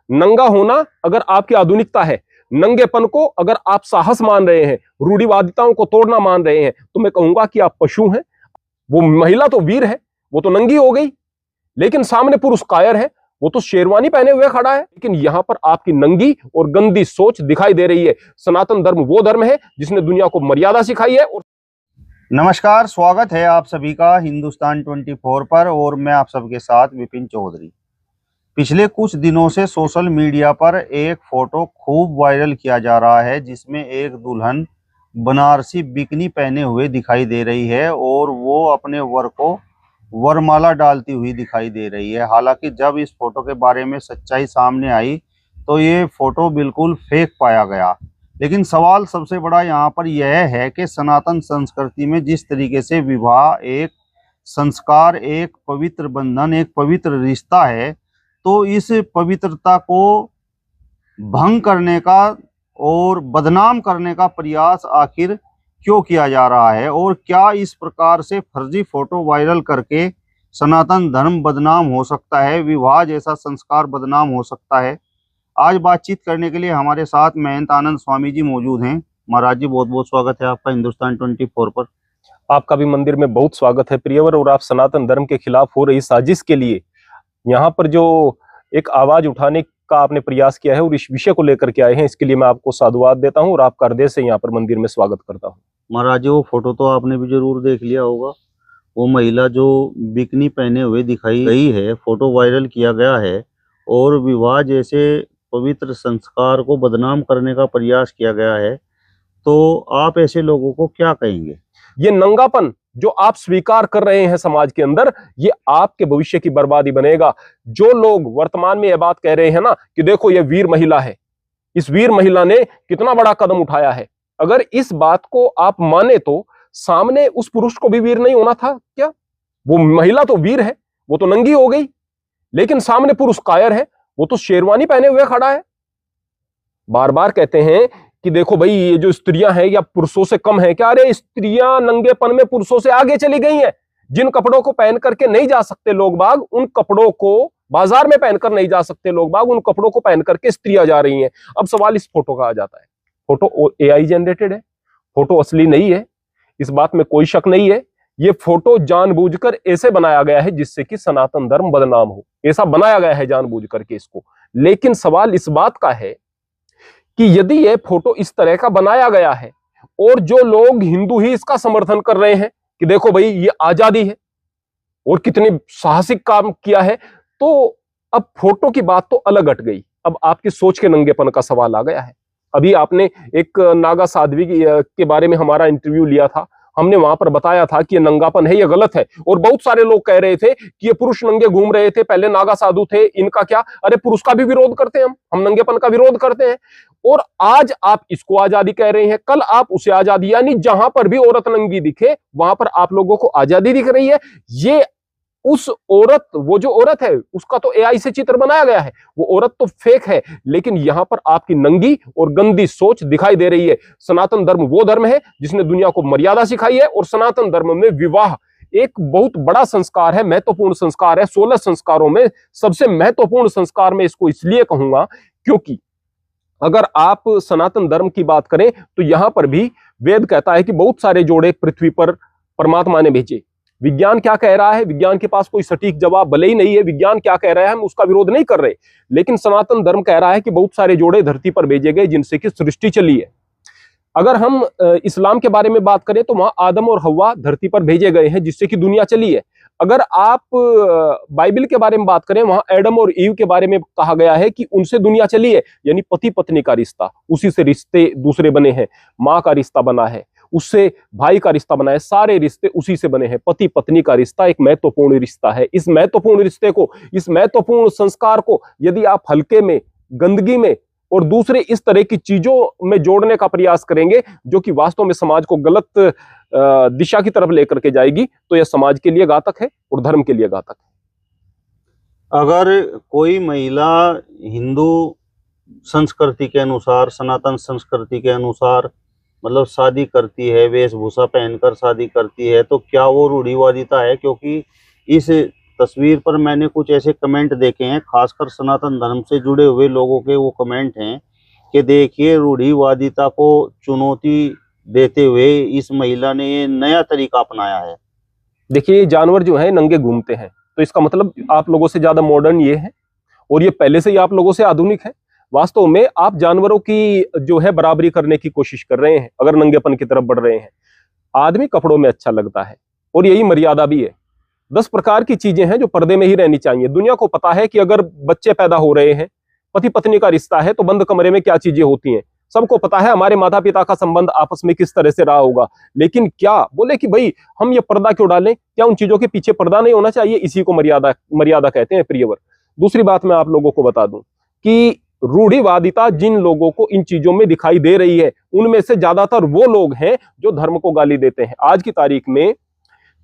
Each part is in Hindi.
नंगा होना अगर आपकी आधुनिकता है, नंगेपन को अगर आप साहस मान रहे हैं, रूढ़िवादिताओं को तोड़ना मान रहे हैं, तो मैं कहूंगा कि आप पशु हैं। वो महिला तो वीर है, वो तो नंगी हो गई, लेकिन सामने पुरुष कायर है, वो तो शेरवानी पहने हुए खड़ा है। लेकिन यहां पर आपकी नंगी और गंदी सोच दिखाई दे रही है। सनातन धर्म वो धर्म है जिसने दुनिया को मर्यादा सिखाई है। और नमस्कार, स्वागत है आप सभी का हिंदुस्तान 24 पर और मैं आप सबके साथ विपिन चौधरी। पिछले कुछ दिनों से सोशल मीडिया पर एक फोटो खूब वायरल किया जा रहा है जिसमें एक दुल्हन बनारसी बिकनी पहने हुए दिखाई दे रही है और वो अपने वर को वरमाला डालती हुई दिखाई दे रही है। हालांकि जब इस फोटो के बारे में सच्चाई सामने आई तो ये फोटो बिल्कुल फेक पाया गया। लेकिन सवाल सबसे बड़ा यहाँ पर यह है कि सनातन संस्कृति में जिस तरीके से विवाह एक संस्कार, एक पवित्र बंधन, एक पवित्र रिश्ता है, तो इस पवित्रता को भंग करने का और बदनाम करने का प्रयास आखिर क्यों किया जा रहा है और क्या इस प्रकार से फर्जी फोटो वायरल करके सनातन धर्म बदनाम हो सकता है, विवाह जैसा संस्कार बदनाम हो सकता है। आज बातचीत करने के लिए हमारे साथ महंत आनंद स्वामी जी मौजूद हैं। महाराज जी, बहुत बहुत स्वागत है आपका हिंदुस्तान 24 पर। आपका भी मंदिर में बहुत स्वागत है प्रियवर। और आप सनातन धर्म के खिलाफ हो रही साजिश के लिए यहाँ पर जो एक आवाज उठाने का आपने प्रयास किया है और इस विषय को लेकर के आए हैं, इसके लिए मैं आपको साधुवाद देता हूँ और आपका हृदय से यहाँ पर मंदिर में स्वागत करता हूँ। महाराज जी, वो फोटो तो आपने भी जरूर देख लिया होगा। वो महिला जो बिकनी पहने हुए दिखाई गई है, फोटो वायरल किया गया है और विवाह जैसे पवित्र संस्कार को बदनाम करने का प्रयास किया गया है, तो आप ऐसे लोगों को क्या कहेंगे? ये नंगापन जो आप स्वीकार कर रहे हैं समाज के अंदर, ये आपके भविष्य की बर्बादी बनेगा। जो लोग वर्तमान में यह बात कह रहे हैं ना कि देखो ये वीर महिला है, इस वीर महिला ने कितना बड़ा कदम उठाया है, अगर इस बात को आप माने तो सामने उस पुरुष को भी वीर नहीं होना था क्या? वो महिला तो वीर है, वो तो नंगी हो गई, लेकिन सामने पुरुष कायर है, वो तो शेरवानी पहने हुए खड़ा है। बार बार कहते हैं कि देखो भाई ये जो स्त्रियां हैं या पुरुषों से कम है क्या? अरे स्त्रियां नंगेपन में पुरुषों से आगे चली गई हैं। जिन कपड़ों को पहन करके नहीं जा सकते लोग बाग, उन कपड़ों को बाजार में पहनकर नहीं जा सकते लोग बाग, उन कपड़ों को पहन करके स्त्रियां जा रही हैं। अब सवाल इस फोटो का आ जाता है, फोटो एआई जनरेटेड है, फोटो असली नहीं है, इस बात में कोई शक नहीं है। ये फोटो जानबूझकर ऐसे बनाया गया है जिससे कि सनातन धर्म बदनाम हो, ऐसा बनाया गया है जानबूझ करके इसको। लेकिन सवाल इस बात का है कि यदि यह फोटो इस तरह का बनाया गया है और जो लोग हिंदू ही इसका समर्थन कर रहे हैं कि देखो भाई ये आजादी है और कितने साहसिक काम किया है, तो अब फोटो की बात तो अलग हट गई। अब आपकी सोच के नंगेपन का सवाल आ गया है। अभी आपने एक नागा साध्वी के बारे में हमारा इंटरव्यू लिया था, हमने वहां पर बताया था कि ये नंगापन है, ये गलत है। और बहुत सारे लोग कह रहे थे कि ये पुरुष नंगे घूम रहे थे, पहले नागा साधु थे, इनका क्या? अरे पुरुष का भी विरोध करते हैं हम नंगेपन का विरोध करते हैं। और आज आप इसको आजादी कह रहे हैं, कल आप उसे आजादी, यानी जहां पर भी औरत नंगी दिखे वहां पर आप लोगों को आजादी दिख रही है। ये उस औरत, वो जो औरत है उसका तो एआई से चित्र बनाया गया है, वो औरत तो फेक है। लेकिन यहां पर आपकी नंगी और गंदी सोच दिखाई दे रही है। सनातन धर्म वो धर्म है जिसने दुनिया को मर्यादा सिखाई है और सनातन धर्म में विवाह एक बहुत बड़ा संस्कार है, महत्वपूर्ण संस्कार है। 16 संस्कारों में सबसे महत्वपूर्ण संस्कार में इसको इसलिए कहूंगा क्योंकि अगर आप सनातन धर्म की बात करें तो यहां पर भी वेद कहता है कि बहुत सारे जोड़े पृथ्वी पर परमात्मा ने भेजे। विज्ञान क्या कह रहा है? विज्ञान के पास कोई सटीक जवाब भले ही नहीं है, विज्ञान क्या कह रहा है हम उसका विरोध नहीं कर रहे, लेकिन सनातन धर्म कह रहा है कि बहुत सारे जोड़े धरती पर भेजे गए जिनसे कि सृष्टि चली है। अगर हम इस्लाम के बारे में बात करें तो वहां आदम और हव्वा धरती पर भेजे गए हैं जिससे कि दुनिया चली है। अगर आप बाइबल के बारे में बात करें, वहां एडम और ईव के बारे में कहा गया है कि उनसे दुनिया चली है, यानी पति पत्नी का रिश्ता, उसी से रिश्ते दूसरे बने हैं। माँ का रिश्ता बना है, उससे भाई का रिश्ता बना है, सारे रिश्ते उसी से बने हैं। पति पत्नी का रिश्ता एक महत्वपूर्ण रिश्ता है। इस महत्वपूर्ण रिश्ते को, इस महत्वपूर्ण संस्कार को यदि आप हल्के में, गंदगी में और दूसरे इस तरह की चीजों में जोड़ने का प्रयास करेंगे जो कि वास्तव में समाज को गलत दिशा की तरफ लेकर के जाएगी, तो यह समाज के लिए घातक है और धर्म के लिए घातक है। अगर कोई महिला हिंदू संस्कृति के अनुसार, सनातन संस्कृति के अनुसार मतलब शादी करती है, वेशभूषा पहनकर शादी करती है, तो क्या वो रूढ़िवादिता है? क्योंकि इस तस्वीर पर मैंने कुछ ऐसे कमेंट देखे हैं, खासकर सनातन धर्म से जुड़े हुए लोगों के वो कमेंट हैं कि देखिए रूढ़िवादिता को चुनौती देते हुए इस महिला ने ये नया तरीका अपनाया है। देखिए ये जानवर जो है नंगे घूमते हैं, तो इसका मतलब आप लोगों से ज्यादा मॉडर्न ये है और ये पहले से ही आप लोगों से आधुनिक है। वास्तव में आप जानवरों की जो है बराबरी करने की कोशिश कर रहे हैं अगर नंगेपन की तरफ बढ़ रहे हैं। आदमी कपड़ों में अच्छा लगता है और यही मर्यादा भी है। 10 प्रकार की चीजें हैं जो पर्दे में ही रहनी चाहिए। दुनिया को पता है कि अगर बच्चे पैदा हो रहे हैं, पति पत्नी का रिश्ता है, तो बंद कमरे में क्या चीजें होती हैं। सबको पता है हमारे माता पिता का संबंध आपस में किस तरह से रहा होगा। लेकिन क्या बोले कि भाई हम ये पर्दा क्यों डालें, क्या उन चीजों के पीछे पर्दा नहीं होना चाहिए? इसी को मर्यादा कहते हैं प्रियवर। दूसरी बात मैं आप लोगों को बता दूं कि रूढ़िवादिता जिन लोगों को इन चीजों में दिखाई दे रही है, उनमें से ज्यादातर वो लोग हैं जो धर्म को गाली देते हैं। आज की तारीख में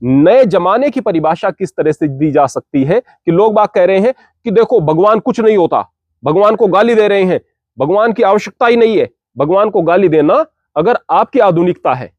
नए जमाने की परिभाषा किस तरह से दी जा सकती है कि लोग बात कह रहे हैं कि देखो भगवान कुछ नहीं होता, भगवान को गाली दे रहे हैं, भगवान की आवश्यकता ही नहीं है। भगवान को गाली देना अगर आपकी आधुनिकता है,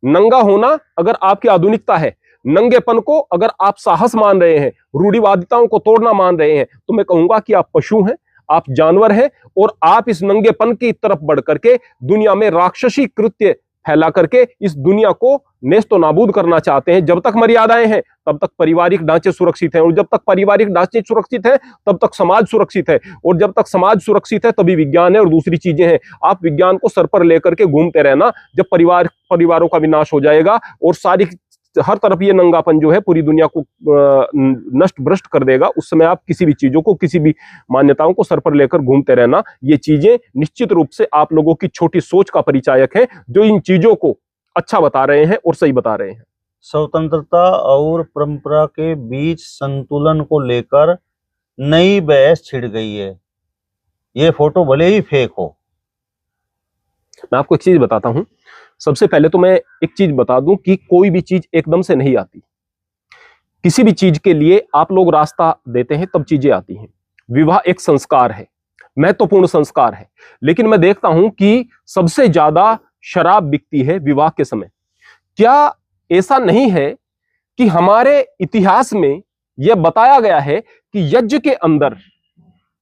नंगा होना अगर आपकी आधुनिकता है, नंगेपन को अगर आप साहस मान रहे हैं, रूढ़िवादिताओं को तोड़ना मान रहे हैं, तो मैं कहूंगा कि आप पशु हैं, आप जानवर हैं और आप इस नंगेपन की तरफ बढ़ करके दुनिया में राक्षसी कृत्य फैला करके इस दुनिया को नेस्तो नाबूद करना चाहते हैं। जब तक मर्यादाएं हैं तब तक पारिवारिक ढांचे सुरक्षित हैं और जब तक पारिवारिक ढांचे सुरक्षित हैं तब तक समाज सुरक्षित है और जब तक समाज सुरक्षित है तभी विज्ञान है और दूसरी चीजें हैं। आप विज्ञान को सर पर लेकर के घूमते रहना, जब परिवारों का विनाश हो जाएगा और सारी हर तरफ ये नंगापन जो है पूरी दुनिया को नष्ट भ्रष्ट कर देगा, उस समय आप किसी भी चीजों को, किसी भी मान्यताओं को सर पर लेकर घूमते रहना। ये चीजें निश्चित रूप से आप लोगों की छोटी सोच का परिचायक है जो इन चीजों को अच्छा बता रहे हैं और सही बता रहे हैं। स्वतंत्रता और परंपरा के बीच संतुलन को लेकर नई बहस छिड़ गई है। ये फोटो भले ही फेक हो। मैं आपको एक चीज बताता हूं। सबसे पहले तो मैं एक चीज बता दूं कि कोई भी चीज एकदम से नहीं आती। किसी भी चीज के लिए आप लोग रास्ता देते हैं तब चीजें आती हैं। विवाह एक संस्कार है, महत्वपूर्ण संस्कार है, लेकिन मैं देखता हूं कि सबसे ज्यादा शराब बिकती है विवाह के समय। क्या ऐसा नहीं है कि हमारे इतिहास में यह बताया गया है कि यज्ञ के अंदर,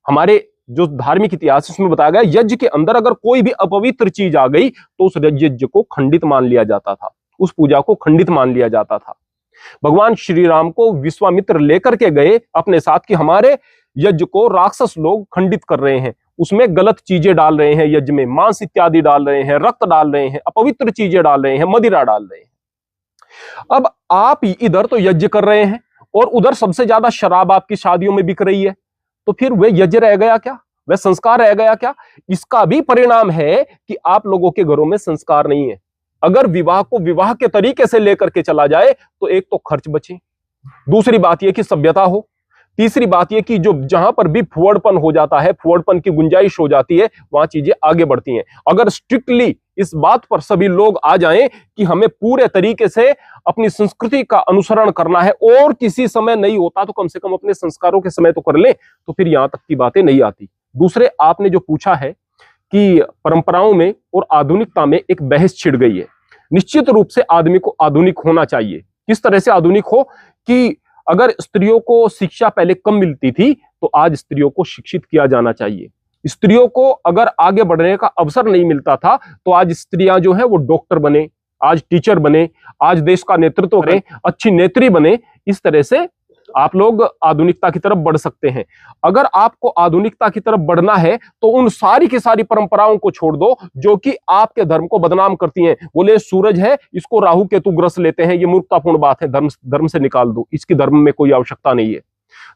हमारे जो धार्मिक इतिहास उसमें बताया गया, यज्ञ के अंदर अगर कोई भी अपवित्र चीज आ गई तो उस यज्ञ को खंडित मान लिया जाता था, उस पूजा को खंडित मान लिया जाता था। भगवान श्री राम को विश्वामित्र लेकर के गए अपने साथ कि हमारे यज्ञ को राक्षस लोग खंडित कर रहे हैं, उसमें गलत चीजें डाल रहे हैं, यज्ञ में मांस इत्यादि डाल रहे हैं, रक्त डाल रहे हैं, अपवित्र चीजें डाल रहे हैं, मदिरा डाल रहे हैं। अब आप इधर तो यज्ञ कर रहे हैं और उधर सबसे ज्यादा शराब आपकी शादियों में बिक रही है, तो फिर वह यज्ञ रह गया क्या? वह संस्कार रह गया क्या? इसका भी परिणाम है कि आप लोगों के घरों में संस्कार नहीं है। अगर विवाह को विवाह के तरीके से लेकर के चला जाए तो एक तो खर्च बचे, दूसरी बात यह कि सभ्यता हो, तीसरी बात यह कि जो जहां पर भी फुहड़पन हो जाता है, फुहड़पन की गुंजाइश हो जाती है, वहां चीजें आगे बढ़ती हैं। अगर स्ट्रिक्टली इस बात पर सभी लोग आ जाएं कि हमें पूरे तरीके से अपनी संस्कृति का अनुसरण करना है और किसी समय नहीं होता तो कम से कम अपने संस्कारों के समय तो कर लें, तो फिर यहां तक की बातें नहीं आती। दूसरे, आपने जो पूछा है कि परंपराओं में और आधुनिकता में एक बहस छिड़ गई है। निश्चित रूप से आदमी को आधुनिक होना चाहिए। किस तरह से आधुनिक हो कि अगर स्त्रियों को शिक्षा पहले कम मिलती थी तो आज स्त्रियों को शिक्षित किया जाना चाहिए। स्त्रियों को अगर आगे बढ़ने का अवसर नहीं मिलता था तो आज स्त्रियां जो है वो डॉक्टर बने, आज टीचर बने, आज देश का नेतृत्व करें, अच्छी नेत्री बने। इस तरह से आप लोग आधुनिकता की तरफ बढ़ सकते हैं। अगर आपको आधुनिकता की तरफ बढ़ना है तो उन सारी की सारी परंपराओं को छोड़ दो जो कि आपके धर्म को बदनाम करती हैं। बोले सूरज है, इसको राहु केतु ग्रस लेते हैं, ये मूर्खतापूर्ण बात है। धर्म से निकाल दो, इसकी धर्म में कोई आवश्यकता नहीं है।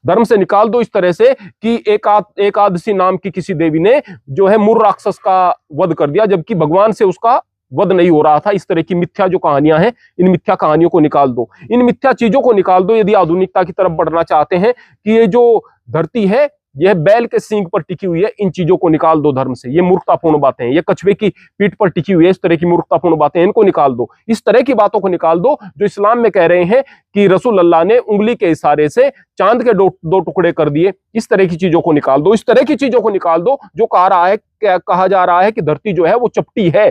धर्म से निकाल दो इस तरह से कि एकादशी नाम की किसी देवी ने जो है मूर राक्षस का वध कर दिया, जबकि भगवान से उसका वध नहीं हो रहा था। इस तरह की मिथ्या जो कहानियां हैं, इन मिथ्या कहानियों को निकाल दो, इन मिथ्या चीजों को निकाल दो। यदि आधुनिकता की तरफ बढ़ना चाहते हैं कि ये जो धरती है यह बैल के सींग पर टिकी हुई है, इन चीजों को निकाल दो धर्म से। ये मूर्खतापूर्ण बातें हैं, ये कछुए की पीठ पर टिकी हुई है, इस तरह की मूर्खतापूर्ण बातें, इनको निकाल दो। इस तरह की बातों को निकाल दो जो इस्लाम में कह रहे हैं कि रसूल अल्लाह ने उंगली के इशारे से चांद के दो टुकड़े कर दिए। इस तरह की चीजों को निकाल दो। इस तरह की चीजों को निकाल दो जो कहा जा रहा है कि धरती जो है वो चपटी है,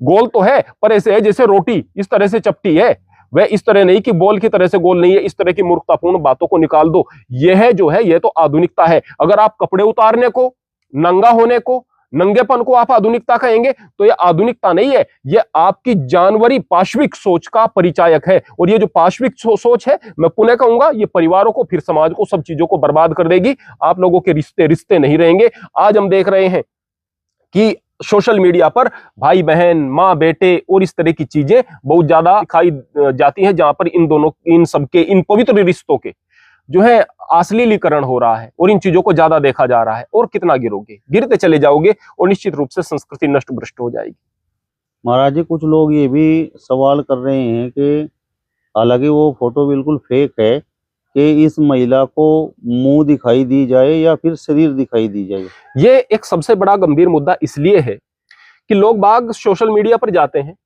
गोल तो है पर ऐसे है जैसे रोटी, इस तरह से चपटी है। वह इस तरह नहीं कि बॉल की तरह से गोल नहीं है, इस तरह की मूर्खतापूर्ण बातों को निकाल दो। यह जो है यह तो आधुनिकता है। अगर आप कपड़े उतारने को, नंगा होने को, नंगेपन को आप आधुनिकता कहेंगे तो यह आधुनिकता नहीं है, यह आपकी जानवरी पाशविक सोच का परिचायक है। और ये जो पाशविक सोच है, मैं पुनः कहूंगा, ये परिवारों को, फिर समाज को, सब चीजों को बर्बाद कर देगी। आप लोगों के रिश्ते रिश्ते नहीं रहेंगे। आज हम देख रहे हैं कि सोशल मीडिया पर भाई बहन, माँ बेटे और इस तरह की चीजें बहुत ज्यादा दिखाई जाती हैं, जहां पर इन सबके, इन पवित्र रिश्तों के जो है अश्लीलीकरण हो रहा है और इन चीजों को ज्यादा देखा जा रहा है। और कितना गिरोगे, गिरते चले जाओगे और निश्चित रूप से संस्कृति नष्ट भ्रष्ट हो जाएगी। महाराज जी, कुछ लोग ये भी सवाल कर रहे हैं कि हालांकि वो फोटो बिल्कुल फेक है, कि इस महिला को मुंह दिखाई दी जाए या फिर शरीर दिखाई दी जाए। ये एक सबसे बड़ा गंभीर मुद्दा इसलिए है कि लोग बाग सोशल मीडिया पर जाते हैं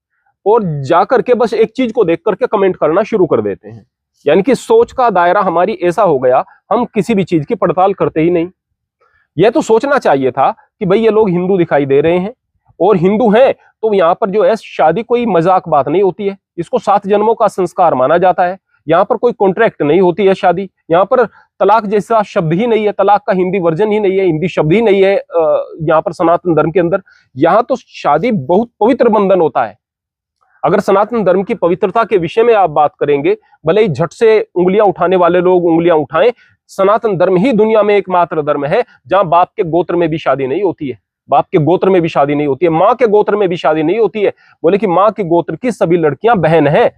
और जाकर के बस एक चीज को देख करके कमेंट करना शुरू कर देते हैं। यानी कि सोच का दायरा हमारी ऐसा हो गया, हम किसी भी चीज की पड़ताल करते ही नहीं। यह तो सोचना चाहिए था कि भाई ये लोग हिंदू दिखाई दे रहे हैं और हिंदू हैं तो यहाँ पर जो है शादी कोई मजाक बात नहीं होती है, इसको 7 जन्मों का संस्कार माना जाता है। यहाँ पर कोई कॉन्ट्रैक्ट नहीं होती है शादी, यहाँ पर तलाक जैसा शब्द ही नहीं है, तलाक का हिंदी वर्जन ही नहीं है, हिंदी शब्द ही नहीं है यहाँ पर सनातन धर्म के अंदर। यहाँ तो शादी बहुत पवित्र बंधन होता है। अगर सनातन धर्म की पवित्रता के विषय में आप बात करेंगे, भले ही झट से उंगलियां उठाने वाले लोग उंगलियां उठाएं, सनातन धर्म ही दुनिया में एकमात्र धर्म है जहां बाप के गोत्र में भी शादी नहीं होती है, बाप के गोत्र में भी शादी नहीं होती है, माँ के गोत्र में भी शादी नहीं होती है। बोले कि माँ के गोत्र की सभी लड़कियां बहन हैं,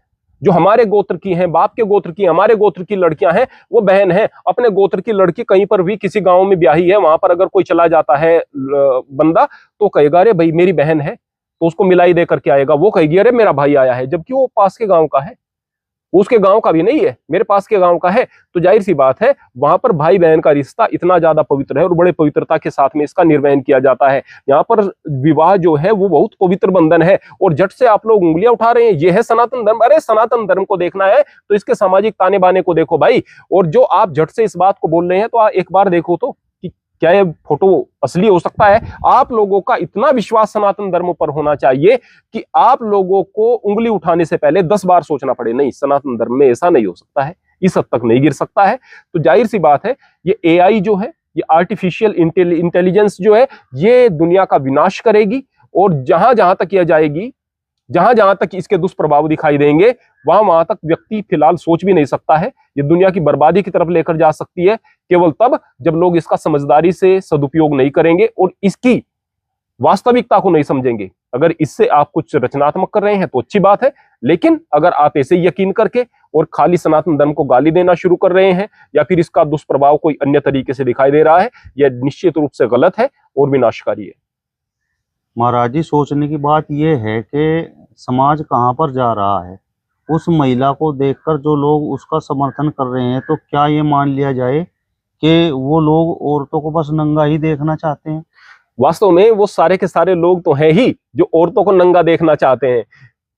जो हमारे गोत्र की हैं, बाप के गोत्र की, हमारे गोत्र की लड़कियां हैं, वो बहन हैं। अपने गोत्र की लड़की कहीं पर भी किसी गांव में ब्याही है, वहां पर अगर कोई चला जाता है बंदा, तो कहेगा अरे भाई मेरी बहन है, तो उसको मिलाई दे करके आएगा। वो कहेगी अरे मेरा भाई आया है, जबकि वो पास के गांव का है, उसके गांव का भी नहीं है, मेरे पास के गांव का है। तो जाहिर सी बात है वहां पर भाई बहन का रिश्ता इतना ज्यादा पवित्र है और बड़े पवित्रता के साथ में इसका निर्वहन किया जाता है। यहाँ पर विवाह जो है वो बहुत पवित्र बंधन है और झट से आप लोग उंगलियां उठा रहे हैं, ये है सनातन धर्म। अरे सनातन धर्म को देखना है तो इसके सामाजिक ताने बाने को देखो भाई। और जो आप झट से इस बात को बोल रहे हैं, तो एक बार देखो तो क्या ये फोटो असली हो सकता है? आप लोगों का इतना विश्वास सनातन धर्म पर होना चाहिए कि आप लोगों को उंगली उठाने से पहले 10 बार सोचना पड़े। नहीं, सनातन धर्म में ऐसा नहीं हो सकता है, इस हद तक नहीं गिर सकता है। तो जाहिर सी बात है ये एआई जो है, ये आर्टिफिशियल इंटेलिजेंस जो है, ये दुनिया का विनाश करेगी। और जहां जहां तक यह जाएगी, जहां जहां तक इसके दुष्प्रभाव दिखाई देंगे, वहां तक व्यक्ति फिलहाल सोच भी नहीं सकता है। ये दुनिया की बर्बादी की तरफ लेकर जा सकती है केवल तब जब लोग इसका समझदारी से सदुपयोग नहीं करेंगे और इसकी वास्तविकता को नहीं समझेंगे। अगर इससे आप कुछ रचनात्मक कर रहे हैं तो अच्छी बात है, लेकिन अगर आप ऐसे यकीन करके और खाली सनातन धर्म को गाली देना शुरू कर रहे हैं या फिर इसका दुष्प्रभाव कोई अन्य तरीके से दिखाई दे रहा है, यह निश्चित रूप से गलत है और विनाशकारी है। महाराज जी, सोचने की बात यह है कि समाज कहाँ पर जा रहा है। उस महिला को देखकर जो लोग उसका समर्थन कर रहे हैं, तो क्या ये मान लिया जाए कि वो लोग औरतों को बस नंगा ही देखना चाहते हैं? वास्तव में वो सारे के सारे लोग तो हैं ही जो औरतों को नंगा देखना चाहते हैं,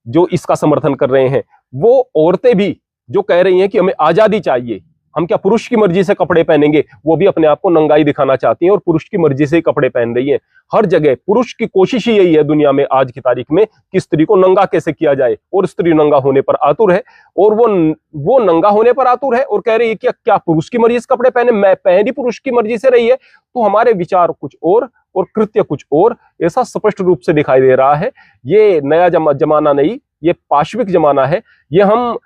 जो इसका समर्थन कर रहे हैं। वो औरतें भी जो कह रही हैं कि हमें आजादी चाहिए, हम क्या पुरुष की मर्जी से कपड़े पहनेंगे, वो भी अपने आप को नंगाई दिखाना चाहती हैं और पुरुष की मर्जी से ही कपड़े पहन रही हैं। हर जगह पुरुष की कोशिश ही यही है दुनिया में आज की तारीख में कि स्त्री को नंगा कैसे किया जाए, और स्त्री नंगा होने पर आतुर है। और वो नंगा होने पर आतुर है और कह रही है कि क्या पुरुष की मर्जी से कपड़े पहने, मैं पहन ही पुरुष की मर्जी से रही है। तो हमारे विचार कुछ और कृत्य कुछ और, ऐसा स्पष्ट रूप से दिखाई दे रहा है। ये नया जमाना नहीं, ये पाश्विक जमाना है। ये हम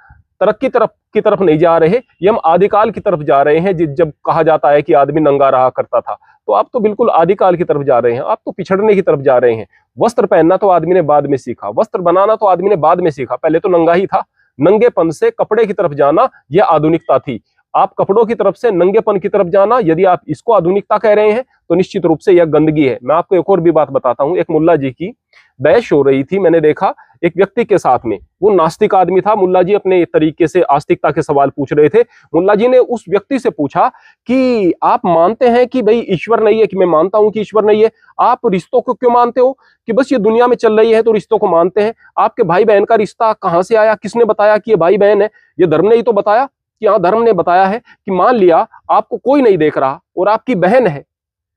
तरक्की की तरफ नहीं जा रहे, ये हम आदिकाल की तरफ जा रहे हैं। जब कहा जाता है कि आदमी नंगा रहा करता था, तो आप तो बिल्कुल आदिकाल की तरफ जा रहे हैं, आप तो पिछड़ने की तरफ जा रहे हैं। वस्त्र पहनना तो आदमी ने बाद में सीखा, वस्त्र बनाना तो आदमी ने बाद में सीखा, पहले तो नंगा ही था। नंगेपन से कपड़े की तरफ जाना यह आधुनिकता थी। आप कपड़ों की तरफ से नंगेपन की तरफ जाना, यदि आप इसको आधुनिकता कह रहे हैं तो निश्चित रूप से यह गंदगी है। मैं आपको एक और भी बात बताता हूं। एक मुल्ला जी की बहस हो रही थी, मैंने देखा एक व्यक्ति के साथ में, वो नास्तिक आदमी था। मुल्ला जी अपने तरीके से आस्तिकता के सवाल पूछ रहे थे। मुल्ला जी ने उस व्यक्ति से पूछा कि आप मानते हैं कि भाई ईश्वर नहीं है? कि मैं मानता हूं कि ईश्वर नहीं है। आप रिश्तों को क्यों मानते हो? कि बस ये दुनिया में चल रही है तो रिश्तों को मानते हैं। आपके भाई बहन का रिश्ता कहां से आया? किसने बताया कि ये भाई बहन है? ये धर्म ने ही तो बताया कि हाँ, धर्म ने बताया है कि मान लिया आपको कोई नहीं देख रहा और आपकी बहन है,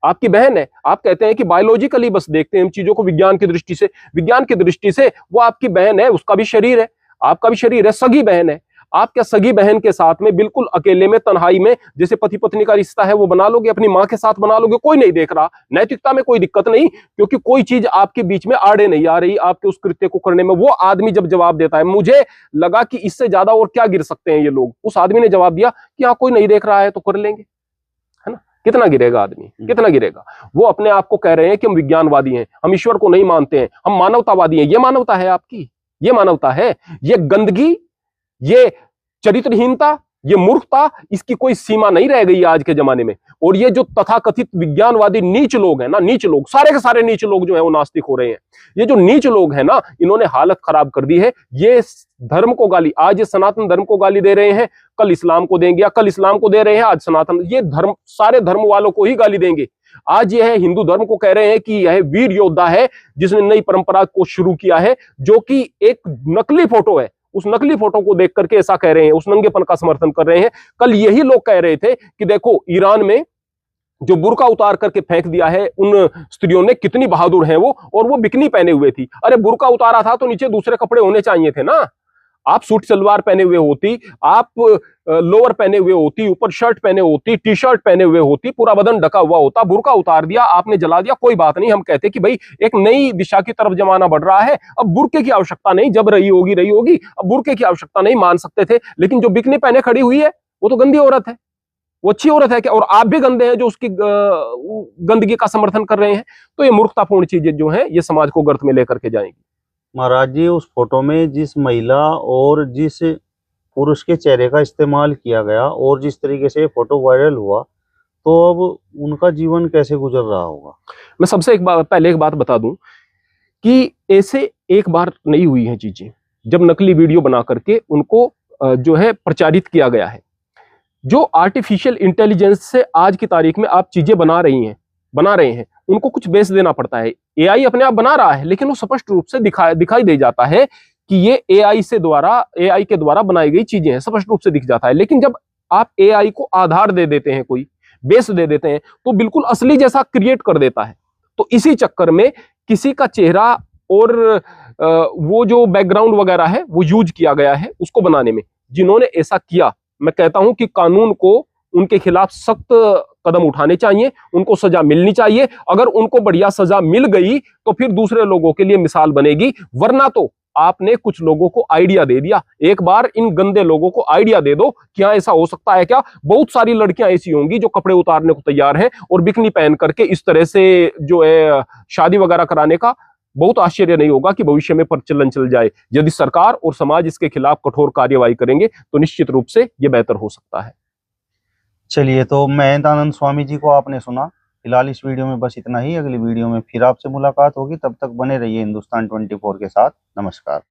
आपकी बहन है। आप कहते हैं कि बायोलॉजिकली बस देखते हैं हम चीजों को विज्ञान की दृष्टि से, विज्ञान की दृष्टि से वो आपकी बहन है, उसका भी शरीर है। आपका भी शरीर है, सगी बहन है। आप क्या सगी बहन के साथ में बिल्कुल अकेले में, तन्हाई में, जैसे पति पत्नी का रिश्ता है वो बना लोगे, अपनी माँ के साथ बना लोगे, कोई नहीं देख रहा, नैतिकता में कोई दिक्कत नहीं, क्योंकि कोई चीज आपके बीच में आड़े नहीं आ रही आपके उस कृत्य को करने में। वो आदमी जब जवाब देता है, मुझे लगा कि इससे ज्यादा और क्या गिर सकते हैं ये लोग, उस आदमी ने जवाब दिया कि हाँ कोई नहीं देख रहा है तो कर लेंगे, है ना। कितना गिरेगा आदमी, कितना गिरेगा। वो अपने आप को कह रहे हैं कि हम विज्ञानवादी हैं, हम ईश्वर को नहीं मानते हैं, हम मानवतावादी हैं। ये मानवता है आपकी? ये मानवता है? ये गंदगी, ये चरित्रहीनता, ये मूर्खता, इसकी कोई सीमा नहीं रह गई आज के जमाने में। और ये जो तथाकथित विज्ञानवादी नीच लोग हैं ना, नीच लोग, सारे के सारे नीच लोग जो है वो नास्तिक हो रहे हैं। ये जो नीच लोग हैं ना, इन्होंने हालत खराब कर दी है। ये धर्म को गाली, आज ये सनातन धर्म को गाली दे रहे हैं, कल इस्लाम को देंगे, या कल इस्लाम को दे रहे हैं, आज सनातन, ये धर्म सारे धर्म वालों को ही गाली देंगे। आज ये है हिंदू धर्म को कह रहे हैं कि यह वीर योद्धा है जिसने नई परंपरा को शुरू किया है, जो कि एक नकली फोटो है। उस नकली फोटो को देख करके ऐसा कह रहे हैं, उस नंगेपन का समर्थन कर रहे हैं। कल यही लोग कह रहे थे कि देखो ईरान में जो बुर्का उतार करके फेंक दिया है उन स्त्रियों ने, कितनी बहादुर हैं वो, और वो बिकनी पहने हुए थी। अरे बुर्का उतारा था तो नीचे दूसरे कपड़े होने चाहिए थे ना। आप सूट सलवार पहने हुए होती, आप लोअर पहने हुए होती, ऊपर शर्ट पहने होती, टी शर्ट पहने हुए होती, पूरा बदन ढका हुआ होता। बुर्का उतार दिया आपने, जला दिया, कोई बात नहीं। हम कहते कि भाई एक नई दिशा की तरफ जमाना बढ़ रहा है, अब बुर्के की आवश्यकता नहीं, जब रही होगी, अब बुर्के की आवश्यकता नहीं, मान सकते थे। लेकिन जो बिकनी पहने खड़ी हुई है वो तो गंदी औरत है, वो अच्छी औरत है क्या? और आप भी गंदे हैं जो उसकी गंदगी का समर्थन कर रहे हैं। तो ये मूर्खतापूर्ण चीजें जो है ये समाज को गर्त में लेकर के जाएंगी। महाराज जी, उस फोटो में जिस महिला और जिस पुरुष के चेहरे का इस्तेमाल किया गया और जिस तरीके से फोटो वायरल हुआ, तो अब उनका जीवन कैसे गुजर रहा होगा? मैं सबसे पहले एक बात बता दूं कि ऐसे एक बार नहीं हुई हैं चीजें। जब नकली वीडियो बना करके उनको जो है प्रचारित किया गया है, जो आर्टिफिशियल इंटेलिजेंस से आज की तारीख में आप चीजें बना रहे हैं, उनको कुछ बेस देना पड़ता है। एआई अपने आप बना रहा है, लेकिन वो स्पष्ट रूप से दिखाई दे जाता है कि ये एआई के द्वारा बनाई गई चीजें हैं, स्पष्ट रूप से दिख जाता है। लेकिन जब आप एआई को आधार दे देते हैं, कोई बेस दे देते हैं, तो बिल्कुल असली जैसा क्रिएट कर देता है। तो इसी चक्कर में किसी का चेहरा और वो जो बैकग्राउंड वगैरह है वो यूज किया गया है उसको बनाने में। जिन्होंने ऐसा किया, मैं कहता हूं कि कानून को उनके खिलाफ सख्त कदम उठाने चाहिए, उनको सजा मिलनी चाहिए। अगर उनको बढ़िया सजा मिल गई तो फिर दूसरे लोगों के लिए मिसाल बनेगी। वरना तो आपने कुछ लोगों को आइडिया दे दिया, एक बार इन गंदे लोगों को आइडिया दे दो कि हाँ ऐसा हो सकता है क्या। बहुत सारी लड़कियां ऐसी होंगी जो कपड़े उतारने को तैयार हैं और बिकनी पहन करके इस तरह से जो है शादी वगैरह कराने का। बहुत आश्चर्य नहीं होगा कि भविष्य में प्रचलन चल जाए। यदि सरकार और समाज इसके खिलाफ कठोर कार्यवाही करेंगे तो निश्चित रूप से यह बेहतर हो सकता है। चलिए, तो महेंद्रानंद स्वामी जी को आपने सुना। फिलहाल इस वीडियो में बस इतना ही। अगली वीडियो में फिर आपसे मुलाकात होगी, तब तक बने रहिए हिंदुस्तान 24 के साथ। नमस्कार।